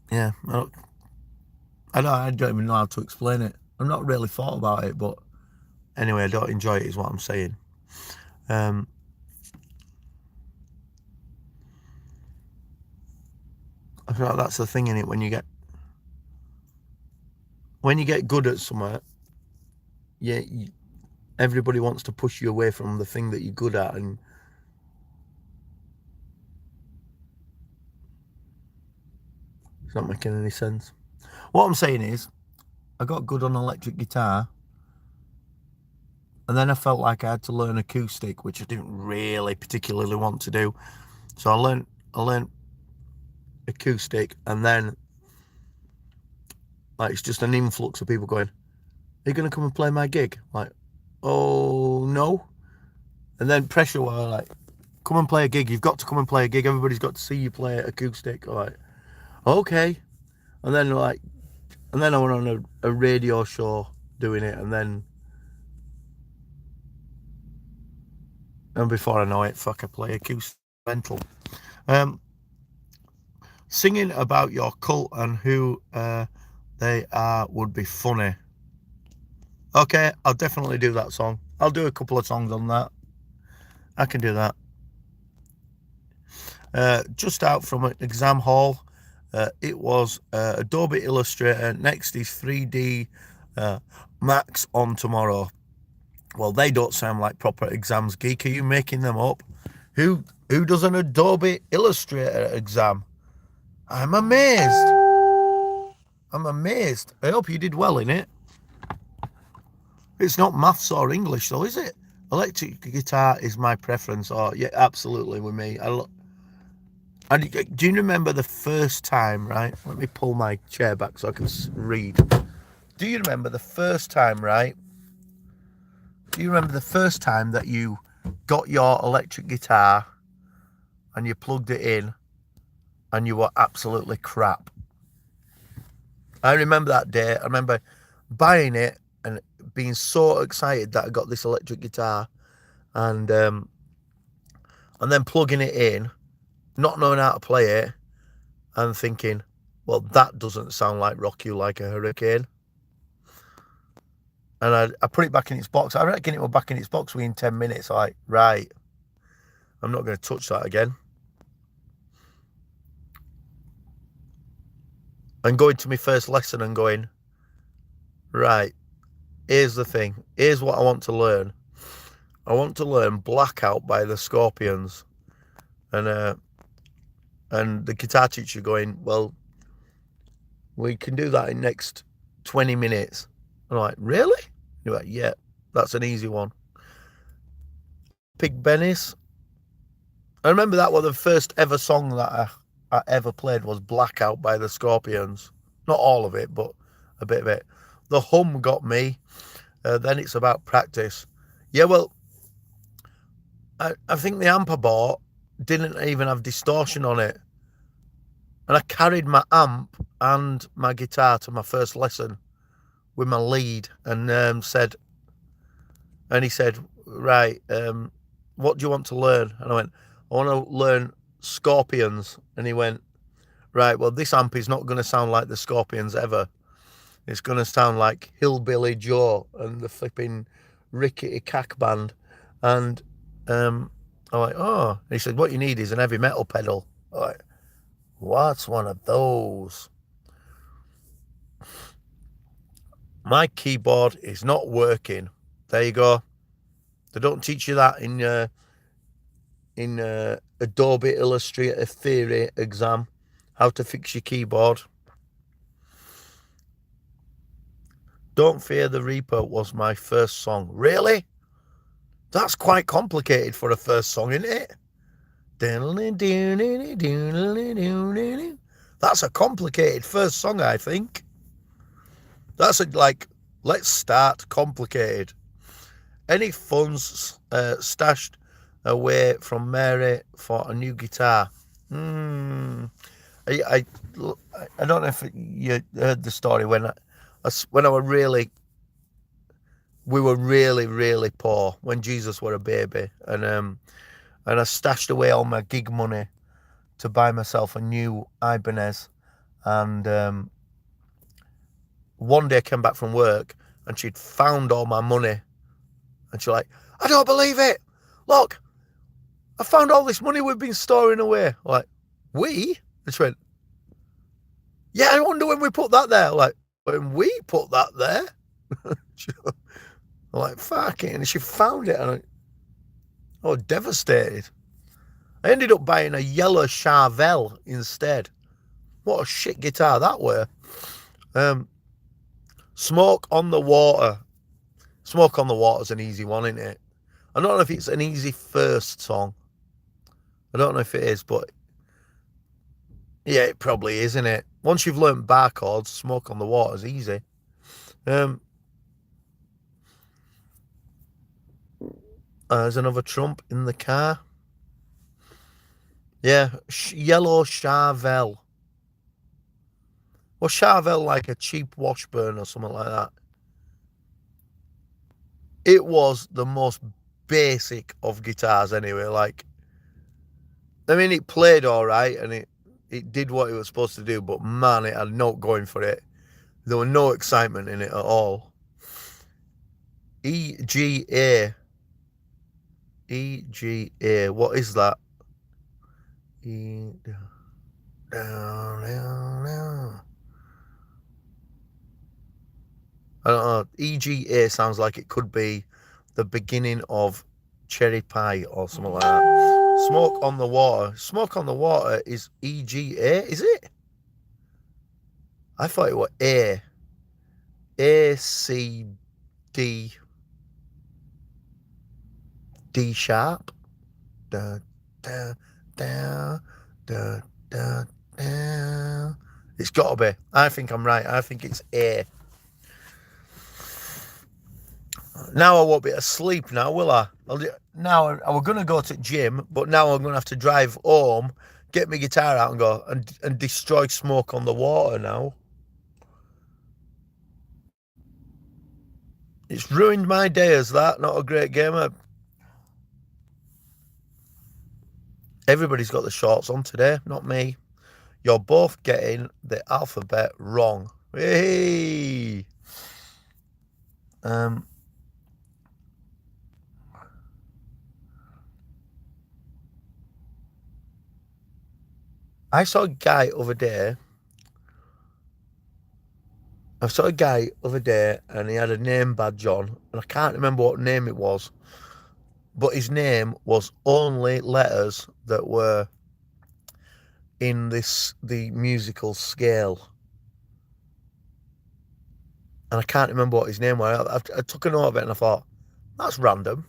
Speaker 1: Yeah, I don't even know how to explain it. I've not really thought about it, but anyway, I don't enjoy it is what I'm saying. I feel like that's the thing in it when you get good at something. Yeah, everybody wants to push you away from the thing that you're good at, and it's not making any sense. What I'm saying is, I got good on electric guitar, and then I felt like I had to learn acoustic, which I didn't really particularly want to do. So I learned acoustic, and then like it's just an influx of people going, "Are you going to come and play my gig?" Like, oh no. And then pressure were like, "Come and play a gig. You've got to come and play a gig. Everybody's got to see you play acoustic." Like, okay. And then I went on a radio show doing it, and before I know it, fuck, I play acoustic mental. Singing about your cult and who they are would be funny. Okay, I'll definitely do that song. I'll do a couple of songs on that. I can do that. Just out from an exam hall. It was Adobe Illustrator. Next is 3D Max on tomorrow. Well, they don't sound like proper exams, geek. Are you making them up? Who does an Adobe Illustrator exam? I'm amazed. I hope you did well in it. It's not maths or English, though, is it? Electric guitar is my preference. Oh, yeah, absolutely with me. Do you remember the first time, right? Let me pull my chair back so I can read. Do you remember the first time, right? Do you remember the first time that you got your electric guitar and you plugged it in and you were absolutely crap? I remember that day. I remember buying it and being so excited that I got this electric guitar, and then plugging it in, not knowing how to play it, and thinking, well, that doesn't sound like Rock You Like a Hurricane. And I put it back in its box. I reckon it was back in its box within 10 minutes. Like, right, I'm not going to touch that again. And going to my first lesson and going, right, here's the thing. Here's what I want to learn. I want to learn Blackout by the Scorpions. And the guitar teacher going, well, we can do that in next 20 minutes. I'm like, really? You're like, yeah, that's an easy one. Pig Bennis. I remember that was the first ever song that I ever played was Blackout by the Scorpions. Not all of it, but a bit of it. The hum got me. Then it's about practice. Yeah, well, I think the amp I bought didn't even have distortion on it. And I carried my amp and my guitar to my first lesson with my lead, and he said, right, what do you want to learn? And I went, I want to learn Scorpions. And he went, right, well, this amp is not going to sound like the Scorpions ever. It's going to sound like Hillbilly Joe and the flipping Rickety Cack Band. And I'm like, oh. And he said, what you need is an heavy metal pedal. I'm like, what's one of those? My keyboard is not working. There you go. They don't teach you that in Adobe Illustrator Theory exam, how to fix your keyboard. Don't Fear the Reaper was my first song. Really? That's quite complicated for a first song, isn't it? That's a complicated first song, I think. That's like, let's start complicated. Any funds stashed away from Mary for a new guitar? I don't know if you heard the story when we were really poor when Jesus were a baby, and I stashed away all my gig money to buy myself a new Ibanez, and one day I came back from work and she'd found all my money, and she's like, I don't believe it, look, I found all this money we've been storing away. I'm like, we? And she went, yeah, I wonder when we put that there. I'm like, when we put that there? I'm like, fuck it. And she found it, and I was devastated. I ended up buying a yellow Charvel instead. What a shit guitar that were. Smoke on the Water. Smoke on the Water's an easy one, isn't it? I don't know if it's an easy first song. I don't know if it is, but yeah, it probably is, isn't it? Once you've learned bar chords, Smoke on the Water's easy. There's another Trump in the car. Yeah, yellow Charvel. Well, Charvel like a cheap Washburn or something like that. it was the most basic of guitars anyway. Like, I mean, it played all right and it did what it was supposed to do, but man, it had no going for it. There was no excitement in it at all. EGA. EGA. What is that? I don't know. EGA sounds like it could be the beginning of Cherry Pie or something like that. Smoke on the Water. Smoke on the Water is EGA, is it? I thought it was A. A, C, D. D sharp. Da, da, da, da, da, da. It's got to be. I think I'm right. I think it's A. Now I won't be asleep now, will I? Now I was going to go to the gym, but now I'm going to have to drive home, get my guitar out and go and destroy Smoke on the Water now. It's ruined my day as that. Not a great game. Everybody's got the shorts on today, not me. You're both getting the alphabet wrong. Hey! I saw a guy over there. I saw a guy over there and he had a name badge on. And I can't remember what name it was. But his name was only letters that were in the musical scale. And I can't remember what his name was. I took a note of it and I thought, that's random.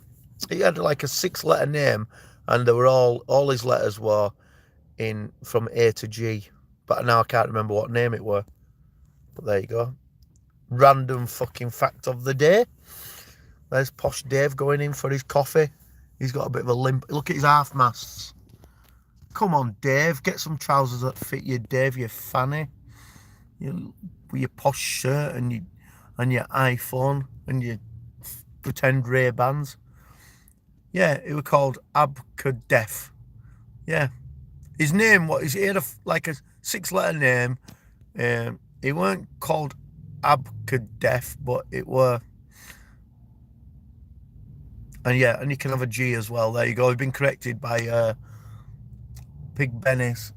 Speaker 1: He had like a 6-letter name and they were all his letters were in from A to G. But now I can't remember what name it were. But there you go. Random fucking fact of the day. There's Posh Dave going in for his coffee. He's got a bit of a limp. Look at his half masts. Come on, Dave. Get some trousers that fit you, Dave, you fanny. With your posh shirt and your iPhone and your pretend Ray-Bans. Yeah, it was called Abkadef. Yeah. His name, he had a 6-letter name. He weren't called Abkadef, but it were. And yeah, and you can have a G as well. There you go. He's been corrected by Pig Bennis.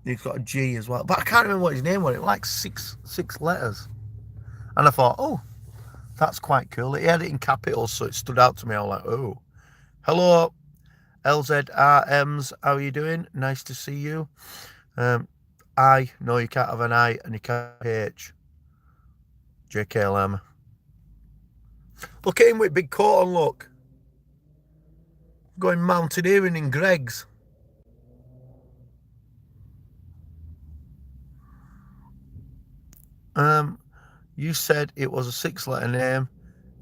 Speaker 1: He's got a G as well. But I can't remember what his name was. It was like six letters. And I thought, oh, that's quite cool. He had it in capitals, so it stood out to me. I was like, oh. Hello, LZRMs. How are you doing? Nice to see you. I. No, you can't have an I and you can't have H. JKLM. Look at him with big coat on, look. Going mountaineering in Greg's. You said it was a 6-letter name.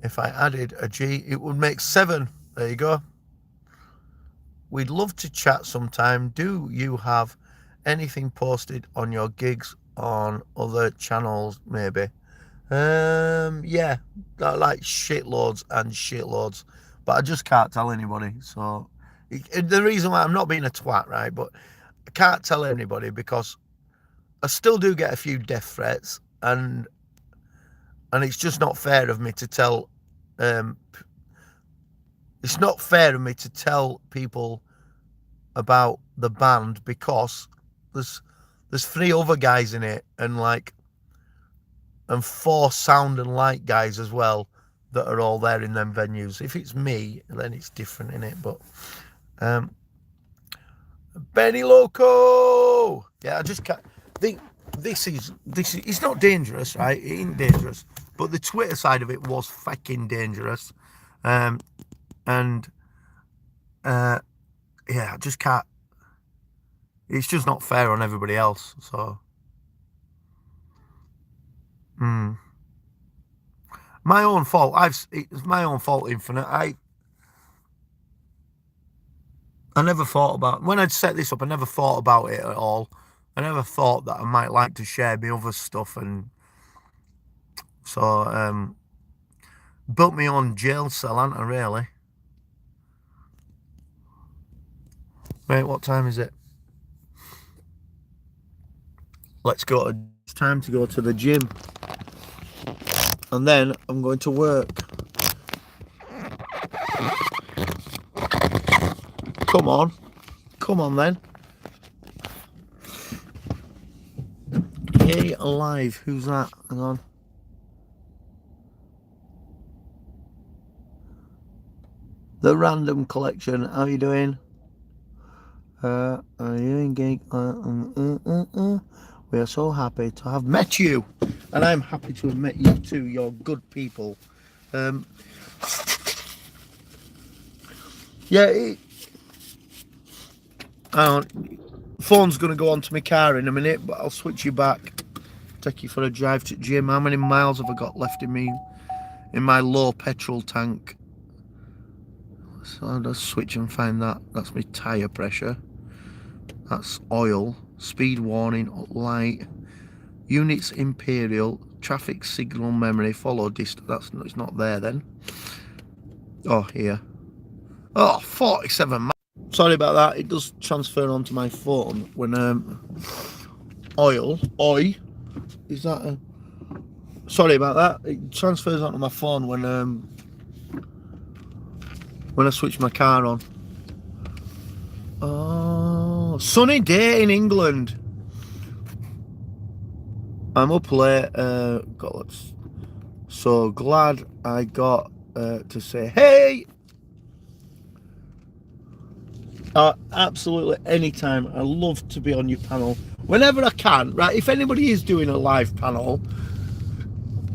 Speaker 1: If I added a G, it would make 7. There you go. We'd love to chat sometime. Do you have anything posted on your gigs on other channels, maybe? Yeah, like shitloads and shitloads. But I just can't tell anybody. So the reason why I'm not being a twat, right? But I can't tell anybody because I still do get a few death threats, and it's just not fair of me to tell. It's not fair of me to tell people about the band because there's 3 other guys in it and 4 sound and light guys as well that are all there in them venues. If it's me, then it's different, innit? But Benny Loco, yeah, I just can't think. This is it's not dangerous, right? It ain't dangerous, but the Twitter side of it was fucking dangerous, and yeah, I just can't. It's just not fair on everybody else. So, my own fault. It's my own fault, Infinite. I never thought about when I'd set this up. I never thought about it at all. I never thought that I might like to share my other stuff, and so Built my own jail cell, haven't I, really? Right, what time is it? Let's go. It's time to go to the gym. And then I'm going to work. Come on. Come on then. Yay, alive. Who's that? Hang on. The Random Collection. How are you doing? Are you engaged? We are so happy to have met you. And I'm happy to have met you too. You're good people. Yeah, phone's going to go onto my car in a minute, but I'll switch you back. Take you for a drive to the gym. How many miles have I got left in my low petrol tank? So I'll just switch and find that. That's my tyre pressure. That's oil. Speed warning, light. Units imperial. Traffic signal memory. Follow distance. It's not there then. Oh, here. Oh, 47 miles. Sorry about that. It does transfer onto my phone when oil. Is that a... Sorry about that. It transfers onto my phone when I switch my car on. Oh, sunny day in England. I'm up late. So glad I got to say hey. Absolutely anytime. I love to be on your panel whenever I can. Right, if anybody is doing a live panel,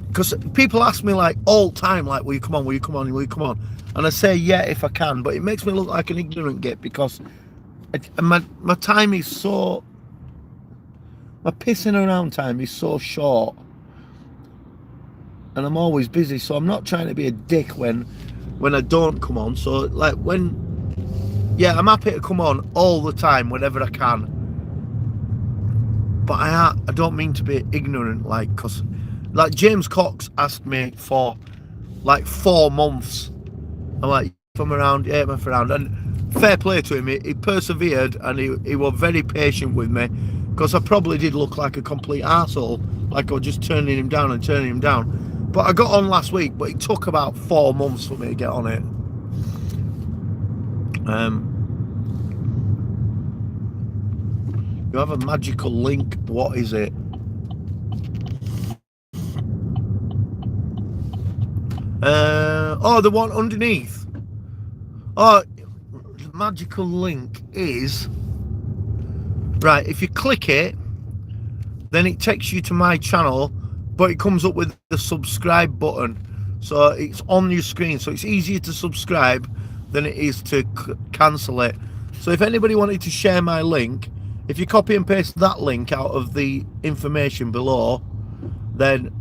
Speaker 1: because people ask me like all the time, like, will you come on, will you come on, will you come on? And I say yeah if I can, but it makes me look like an ignorant git because my time is so, my pissing around time is so short, and I'm always busy, so I'm not trying to be a dick when I don't come on. So like yeah, I'm happy to come on all the time whenever I can, but I don't mean to be ignorant, like, because like James Cox asked me for like 4 months. I'm like, if I'm around, yeah, I'm around. And fair play to him, he persevered, and he was very patient with me, because I probably did look like a complete arsehole, like I was just turning him down. But I got on last week, but it took about 4 months for me to get on it. You have a magical link. What is it? Oh, the one underneath. Oh, the magical link is right. If you click it, then it takes you to my channel, but it comes up with the subscribe button, so it's on your screen. So it's easier to subscribe than it is to cancel it. So if anybody wanted to share my link, if you copy and paste that link out of the information below, then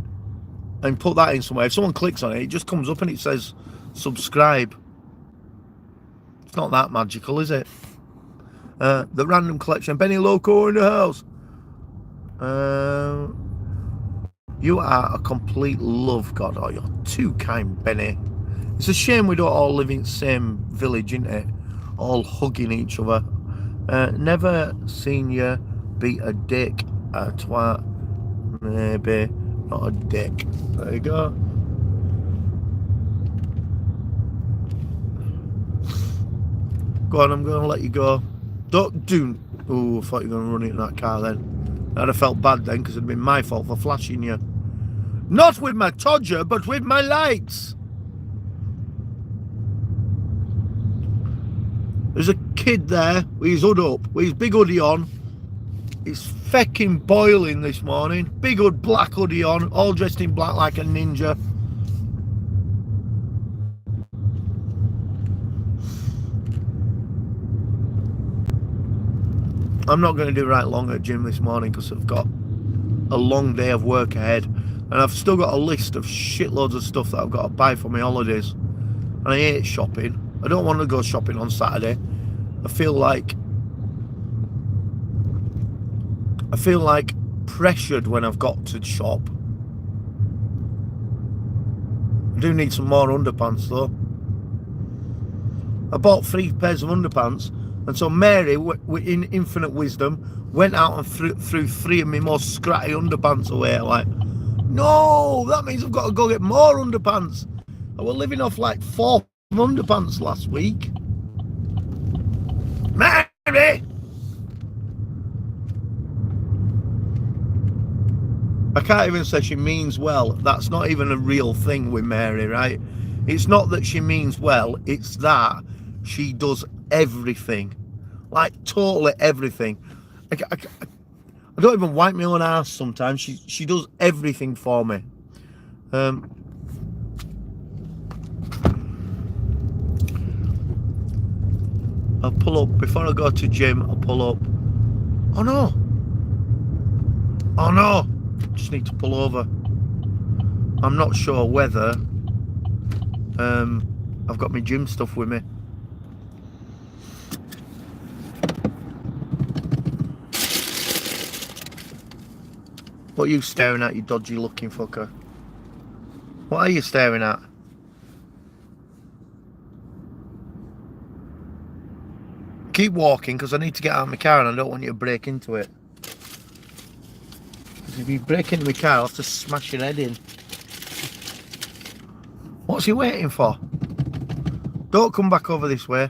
Speaker 1: and put that in somewhere, if someone clicks on it, it just comes up and it says subscribe. It's not that magical, is it? The Random Collection. Benny Loco in the house. You are a complete love, God. Oh, you're too kind, Benny. It's a shame we don't all live in the same village, isn't it? All hugging each other. Never seen you beat a dick, a twat. Maybe not a dick. There you go. Go on, I'm going to let you go. Don't do... Oh, I thought you were going to run into that car then. I'd have felt bad then, because it'd been my fault for flashing you. Not with my Todger, but with my lights. There's a kid there with his hood up, with his big hoodie on. It's fecking boiling this morning. Big hood, black hoodie on, all dressed in black like a ninja. I'm not going to do right long at gym this morning because I've got a long day of work ahead, and I've still got a list of shitloads of stuff that I've got to buy for my holidays, and I hate shopping. I don't want to go shopping on Saturday. I feel like pressured when I've got to shop. I do need some more underpants though. I bought 3 pairs of underpants, and so Mary, in infinite wisdom, went out and threw 3 of my most scratty underpants away. Like, no, that means I've got to go get more underpants. I was living off like 4 underpants last week. Mary! I can't even say she means well. That's not even a real thing with Mary, right? It's not that she means well, it's that she does everything. Like, totally everything. I don't even wipe my own ass sometimes. She does everything for me. I'll pull up before I go to gym. I'll pull up. Oh no! Oh no! Just need to pull over. I'm not sure whether I've got my gym stuff with me. What are you staring at, you dodgy looking fucker? What are you staring at? Keep walking, because I need to get out of my car and I don't want you to break into it. Because if you break into my car, I'll have to smash your head in. What's he waiting for? Don't come back over this way.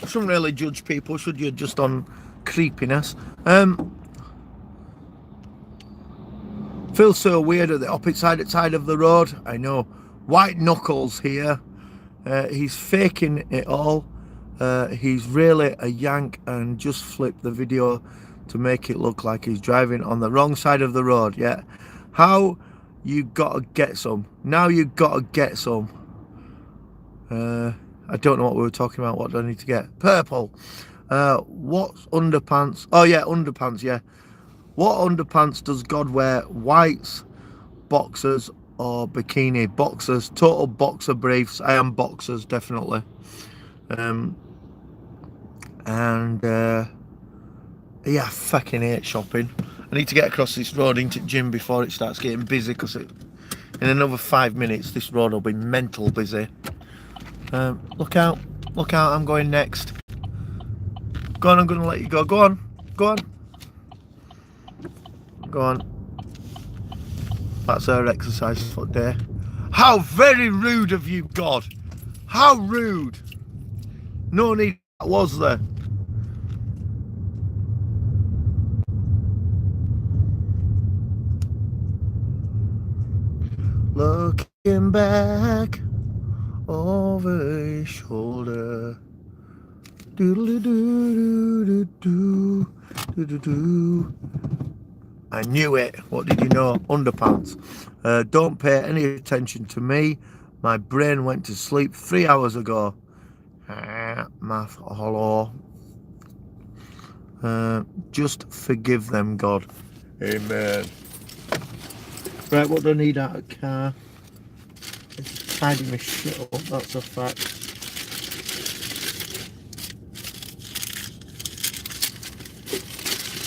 Speaker 1: Shouldn't really judge people, should you, just on creepiness. Feels so weird at the opposite side of the road. I know. White Knuckles here. He's faking it all. He's really a yank and just flipped the video to make it look like he's driving on the wrong side of the road. Yeah. How you gotta get some. Now you gotta get some. I don't know what we were talking about. What do I need to get? Purple. What's underpants? Oh yeah, underpants, yeah. What underpants does God wear? Whites, boxers, or bikini? Boxers. Total boxer briefs. I am boxers, definitely. Yeah, I fucking hate shopping. I need to get across this road into gym before it starts getting busy, because in another 5 minutes this road will be mental busy. Look out, I'm going next. Go on, I'm going to let you go. Go on. That's our exercise for day. How very rude of you, God. How rude. No need, was there? Looking back over his shoulder. Doodle-doo-doo-doo-doo-doo-doo-doo. I knew it. What did you know? Underpants. Don't pay any attention to me. My brain went to sleep 3 hours ago. Math hollow. Just forgive them, God. Amen. Right, what do I need out of the car? It's tidy my shit up, that's a fact.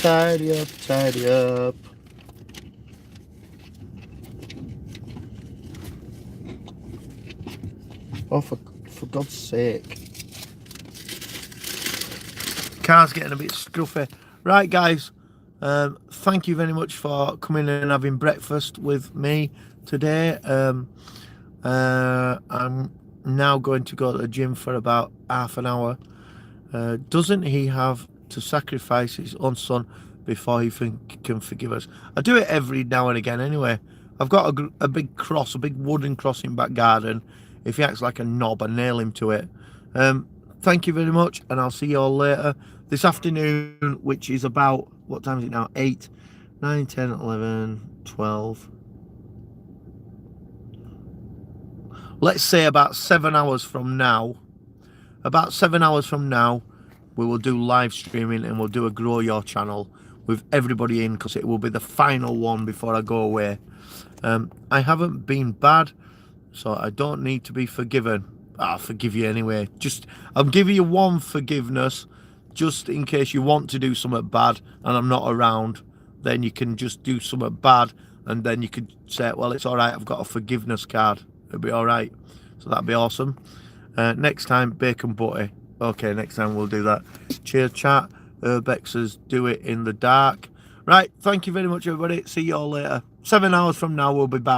Speaker 1: Tidy up, tidy up. Oh, for God's sake. Car's getting a bit scruffy. Right, guys. Thank you very much for coming and having breakfast with me today. I'm now going to go to the gym for about half an hour. Doesn't he have to sacrifice his own son before he can forgive us? I do it every now and again anyway. I've got a big cross, a big wooden cross in back garden. If he acts like a knob, I nail him to it. Thank you very much, and I'll see you all later this afternoon, which is about, what time is it now? 8, 9, 10, 11, 12. Let's say about 7 hours from now. About 7 hours from now, we will do live streaming and we'll do a Grow Your Channel with everybody in, because it will be the final one before I go away. I haven't been bad, so I don't need to be forgiven. I'll forgive you anyway. I'll give you one forgiveness, just in case you want to do something bad and I'm not around. Then you can just do something bad, and then you could say, well, it's all right, I've got a forgiveness card. It'll be all right. So that'd be awesome. Next time, bacon butty. Okay, next time we'll do that. Cheers, chat. Urbexers, do it in the dark. Right, thank you very much, everybody. See you all later. 7 hours from now, we'll be back.